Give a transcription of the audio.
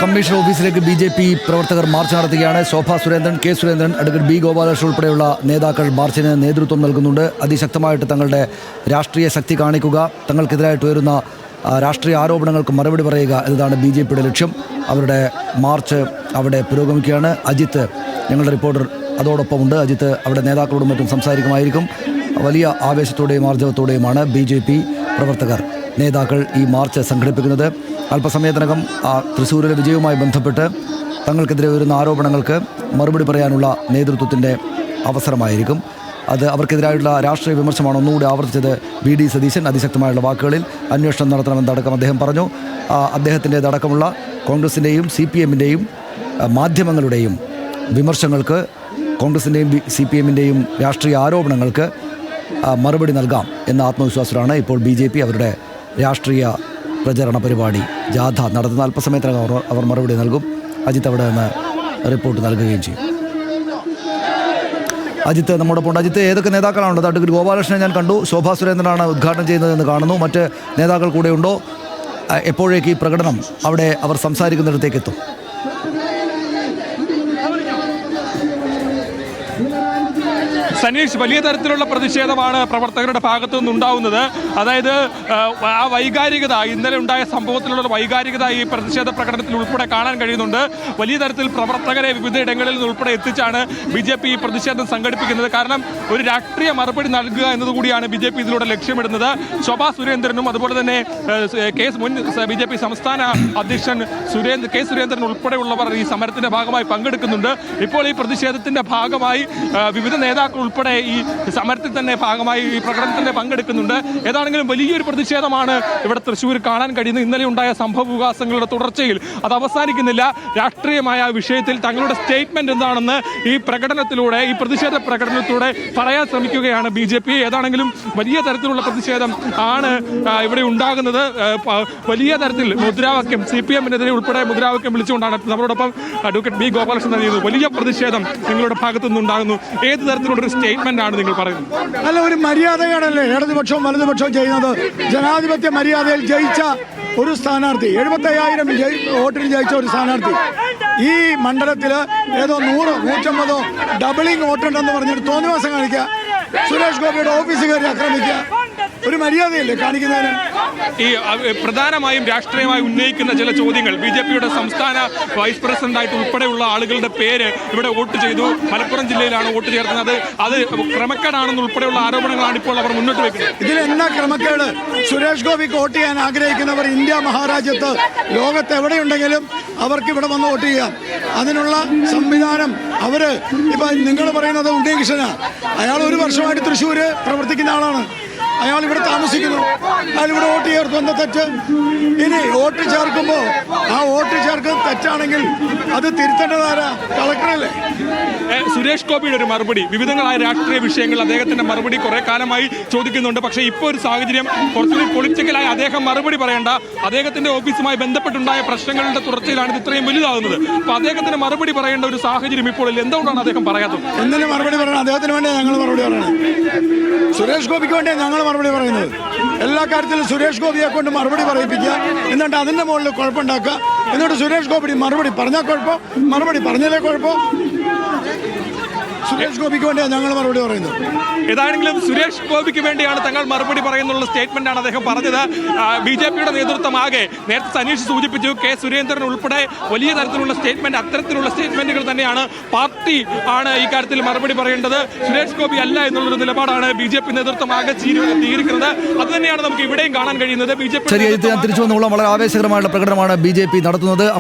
Commission ഓഫീസിലേക്ക് BJP. പ്രവർത്തകർ March നടത്തുകയാണ്. Shobha Surendran, K Surendran, advocate B Gopalakrishnan ഉൾപ്പെടെയുള്ള നേതാക്കൾ മാർച്ചിന് നേതൃത്വം നൽകുന്നുണ്ട്. അതിശക്തമായിട്ട് തങ്ങളുടെ രാഷ്ട്രീയ ശക്തി കാണിക്കുക, തങ്ങൾക്കെതിരായിട്ട് ഉയരുന്ന രാഷ്ട്രീയ ആരോപണങ്ങൾക്ക് മറുപടി പറയുക എന്നതാണ് ബി.ജെ.പിയുടെ ലക്ഷ്യം. അവരുടെ മാർച്ച് അവിടെ പുരോഗമിക്കുകയാണ്. അജിത്ത്, ഞങ്ങളുടെ റിപ്പോർട്ടർ, അതോടൊപ്പമുണ്ട്. അജിത്ത് അവിടെ നേതാക്കളോടും മറ്റും സംസാരിക്കുമായിരിക്കും. വലിയ ആവേശത്തോടെയും ആർജവത്തോടെയുമാണ് ബി.ജെ.പി. പ്രവർത്തകർ, നേതാക്കൾ ഈ മാർച്ച് സംഘടിപ്പിക്കുന്നത്. അല്പസമയത്തിനകം തൃശ്ശൂരിലെ വിജയവുമായി ബന്ധപ്പെട്ട് തങ്ങൾക്കെതിരെ വരുന്ന ആരോപണങ്ങൾക്ക് മറുപടി പറയാനുള്ള നേതൃത്വത്തിൻ്റെ അവസരമായിരിക്കും. അത് അവർക്കെതിരായിട്ടുള്ള രാഷ്ട്രീയ വിമർശനമാണ് ഒന്നുകൂടി ആവർത്തിച്ചത് വി.ഡി. സതീശൻ അതിശക്തമായുള്ള വാക്കുകളിൽ. അന്വേഷണം നടത്തണമെന്നടക്കം അദ്ദേഹം പറഞ്ഞു. അദ്ദേഹത്തിൻ്റെതടക്കമുള്ള കോൺഗ്രസിൻ്റെയും CPM-ൻ്റെയും മാധ്യമങ്ങളുടെയും വിമർശങ്ങൾക്ക്, കോൺഗ്രസിൻ്റെയും CPM-ൻ്റെയും രാഷ്ട്രീയ ആരോപണങ്ങൾക്ക് മറുപടി നൽകാം എന്ന ആത്മവിശ്വാസത്തിലാണ് ഇപ്പോൾ ബി.ജെ.പി. അവരുടെ രാഷ്ട്രീയ പ്രചരണ പരിപാടി ജാഥ നടത്തുന്ന. അല്പസമയത്തിനകം അവർ മറുപടി നൽകും. അജിത്ത് അവിടെ നിന്ന് റിപ്പോർട്ട് നൽകുകയും ചെയ്യും. അജിത്ത് നമ്മോടൊപ്പം ഉണ്ട്. അജിത്ത്, ഏതൊക്കെ നേതാക്കളാണുള്ളത്? അഡ്വക്കേറ്റ് ഗോപാലകൃഷ്ണനെ ഞാൻ കണ്ടു, ശോഭാ സുരേന്ദ്രനാണ് ഉദ്ഘാടനം ചെയ്യുന്നതെന്ന് കാണുന്നു. മറ്റ് നേതാക്കൾ കൂടെ ഉണ്ടോ? എപ്പോഴേക്ക് ഈ പ്രകടനം അവിടെ അവർ സംസാരിക്കുന്നിടത്തേക്ക് എത്തും? സനീഷ്, വലിയ തരത്തിലുള്ള പ്രതിഷേധമാണ് പ്രവർത്തകരുടെ ഭാഗത്തു നിന്നുണ്ടാവുന്നത്. അതായത് ആ വൈകാരികത, ഇന്നലെ ഉണ്ടായ സംഭവത്തിലുള്ള വൈകാരികത ഈ പ്രതിഷേധ പ്രകടനത്തിൽ ഉൾപ്പെടെ കാണാൻ കഴിയുന്നുണ്ട്. വലിയ തരത്തിൽ പ്രവർത്തകരെ വിവിധ ഇടങ്ങളിൽ നിന്ന് ഉൾപ്പെടെ എത്തിച്ചാണ് ബി.ജെ.പി. ഈ പ്രതിഷേധം സംഘടിപ്പിക്കുന്നത്. കാരണം ഒരു രാഷ്ട്രീയ മറുപടി നൽകുക എന്നതുകൂടിയാണ് ബി.ജെ.പി. ഇതിലൂടെ ലക്ഷ്യമിടുന്നത്. ശോഭാ സുരേന്ദ്രനും അതുപോലെ തന്നെ മുൻ ബി.ജെ.പി. സംസ്ഥാന അധ്യക്ഷൻ കെ സുരേന്ദ്രൻ ഉൾപ്പെടെയുള്ളവർ ഈ സമരത്തിന്റെ ഭാഗമായി പങ്കെടുക്കുന്നുണ്ട്. ഇപ്പോൾ ഈ പ്രതിഷേധത്തിന്റെ ഭാഗമായി വിവിധ നേതാക്കൾ ഉൾപ്പെടെ ഈ സമരത്തിൽ തന്നെ ഭാഗമായി ഈ പ്രകടനത്തിൽ പങ്കെടുക്കുന്നുണ്ട്. ഏതാണെങ്കിലും വലിയൊരു പ്രതിഷേധമാണ് ഇവിടെ തൃശ്ശൂർ കാണാൻ കഴിയുന്നത്. ഇന്നലെ ഉണ്ടായ സംഭവ വികാസങ്ങളുടെ തുടർച്ചയിൽ അത് അവസാനിക്കുന്നില്ല. രാഷ്ട്രീയമായ വിഷയത്തിൽ തങ്ങളുടെ സ്റ്റേറ്റ്മെന്റ് എന്താണെന്ന് ഈ പ്രകടനത്തിലൂടെ, ഈ പ്രതിഷേധ പ്രകടനത്തിലൂടെ പറയാൻ ശ്രമിക്കുകയാണ് ബി.ജെ.പി. ഏതാണെങ്കിലും വലിയ തരത്തിലുള്ള പ്രതിഷേധം ആണ് ഇവിടെ ഉണ്ടാകുന്നത്. വലിയ തരത്തിൽ മുദ്രാവാക്യം, CPM-നെതിരെ ഉൾപ്പെടെ മുദ്രാവാക്യം വിളിച്ചുകൊണ്ടാണ് നമ്മളോടൊപ്പം അഡ്വക്കേറ്റ് ബി ഗോപാലകൃഷ്ണൻ നൽകിയത്. വലിയ പ്രതിഷേധം നിങ്ങളുടെ ഭാഗത്തു നിന്നുണ്ടാകുന്നു. ഏത് തരത്തിലുള്ള സ്റ്റേറ്റ്മെന്റ് ആണ് നിങ്ങൾ പറയുന്നത്? അല്ല, ഒരു മര്യാദയാണല്ലേ ഇടതുപക്ഷവും വലതുപക്ഷവും ചെയ്യുന്നത്. ജനാധിപത്യ മര്യാദയിൽ ജയിച്ച ഒരു സ്ഥാനാർത്ഥി, 75,000 വോട്ടിന് ജയിച്ച ഒരു സ്ഥാനാർത്ഥി ഈ മണ്ഡലത്തില് ഏതോ 100-150 ഡബിളിംഗ് വോട്ടുണ്ടെന്ന് പറഞ്ഞിട്ട് തോന്നിവാസം കാണിക്കുക, സുരേഷ് ഗോപിയുടെ ഓഫീസ് കയറി ആക്രമിക്കുക, ഒരു മര്യാദയല്ലേ കാണിക്കുന്നതിന്? ഈ പ്രധാനമായും രാഷ്ട്രീയമായി ഉന്നയിക്കുന്ന ചില ചോദ്യങ്ങൾ, ബി.ജെ.പിയുടെ സംസ്ഥാന വൈസ് പ്രസിഡന്റായിട്ട് ഉൾപ്പെടെയുള്ള ആളുകളുടെ പേര് ഇവിടെ വോട്ട് ചെയ്തു, മലപ്പുറം ജില്ലയിലാണ് വോട്ട് ചേർക്കുന്നത്, അത് ക്രമക്കേടാണെന്ന് ഉൾപ്പെടെയുള്ള ആരോപണങ്ങളാണ് ഇപ്പോൾ അവർ മുന്നോട്ട് വെക്കുന്നത്. ഇതിലെന്നാ ക്രമക്കേട്? സുരേഷ് ഗോപിക്ക് വോട്ട് ചെയ്യാൻ ആഗ്രഹിക്കുന്നവർ ഇന്ത്യ മഹാരാജ്യത്ത് ലോകത്ത് എവിടെയുണ്ടെങ്കിലും അവർക്ക് ഇവിടെ വന്ന് വോട്ട് ചെയ്യാം. അതിനുള്ള സംവിധാനം അവര്, ഇപ്പൊ നിങ്ങൾ പറയുന്നത് ഉണ്ണികൃഷ്ണനാ, അയാൾ 1 വർഷമായിട്ട് തൃശ്ശൂര് പ്രവർത്തിക്കുന്ന ആളാണ്. അയാൾ ഇവിടെ താമസിക്കുന്നു, അയാൾ ഇവിടെ വോട്ട് ചേർത്തു. എന്താ തെറ്റ്? ഇനി വോട്ട് ചേർക്കുമ്പോൾ ആ വോട്ട് ചേർക്കുന്നത് തെറ്റാണെങ്കിൽ അത് തിരുത്തേണ്ടതാരാ? കളക്ടറല്ലേ? സുരേഷ് ഗോപിയുടെ ഒരു മറുപടി, വിവിധങ്ങളായ രാഷ്ട്രീയ വിഷയങ്ങൾ അദ്ദേഹത്തിന്റെ മറുപടി കുറെ കാലമായി ചോദിക്കുന്നുണ്ട്. പക്ഷേ ഇപ്പോൾ ഒരു സാഹചര്യം കുറച്ചുകൂടി പൊളിറ്റിക്കലായി അദ്ദേഹം മറുപടി പറയേണ്ട, അദ്ദേഹത്തിന്റെ ഓഫീസുമായി ബന്ധപ്പെട്ടുണ്ടായ പ്രശ്നങ്ങളുടെ തുടർച്ചയിലാണ് ഇത് ഇത്രയും വലുതാകുന്നത്. അപ്പൊ അദ്ദേഹത്തിന് മറുപടി പറയേണ്ട ഒരു സാഹചര്യം ഇപ്പോൾ എന്തുകൊണ്ടാണ് അദ്ദേഹം പറയാത്തത്? എന്തിനു മറുപടി പറയണം? അദ്ദേഹത്തിന് വേണ്ടി ഞങ്ങൾ മറുപടി പറയണം. സുരേഷ് ഗോപിക്ക് വേണ്ടി ഞങ്ങൾ മറുപടി പറയുന്നത്. എല്ലാ കാര്യത്തിലും സുരേഷ് ഗോപിയെ കൊണ്ട് മറുപടി പറയിപ്പിക്കുക, എന്നിട്ട് അതിന്റെ മുകളിൽ കുഴപ്പമുണ്ടാക്കുക, എന്നിട്ട് സുരേഷ് ഗോപി മറുപടി പറഞ്ഞാൽ കുഴപ്പം, മറുപടി പറഞ്ഞാലേ കുഴപ്പം. സുരേഷ് ഗോപിക്ക് വേണ്ടിയാണ് ഞങ്ങൾ മറുപടി പറയുന്നത്. ഏതാണെങ്കിലും സുരേഷ് ഗോപിക്ക് വേണ്ടിയാണ് തങ്ങൾ മറുപടി പറയുന്നുള്ള സ്റ്റേറ്റ്മെന്റ് ആണ് അദ്ദേഹം പറഞ്ഞത്. ബി.ജെ.പിയുടെ നേതൃത്വം ആകെ, നേരത്തെ സനീഷ് സൂചിപ്പിച്ചു, കെ സുരേന്ദ്രൻ ഉൾപ്പെടെ വലിയ തരത്തിലുള്ള സ്റ്റേറ്റ്മെന്റ്, അത്തരത്തിലുള്ള സ്റ്റേറ്റ്മെന്റുകൾ തന്നെയാണ്. പാർട്ടി ആണ് ഈ കാര്യത്തിൽ മറുപടി പറയേണ്ടത്, സുരേഷ് ഗോപി അല്ല എന്നുള്ളൊരു നിലപാടാണ് ബി.ജെ.പി നേതൃത്വം ആകെ സ്വീകരിക്കുന്നത്. അത് തന്നെയാണ് നമുക്ക് ഇവിടെയും കാണാൻ കഴിയുന്നത്. ബി.ജെ.പി തിരിച്ചു വന്നുള്ള വളരെ ആവേശകരമായുള്ള പ്രകടനമാണ് ബി.ജെ.പി നടത്തുന്നത്.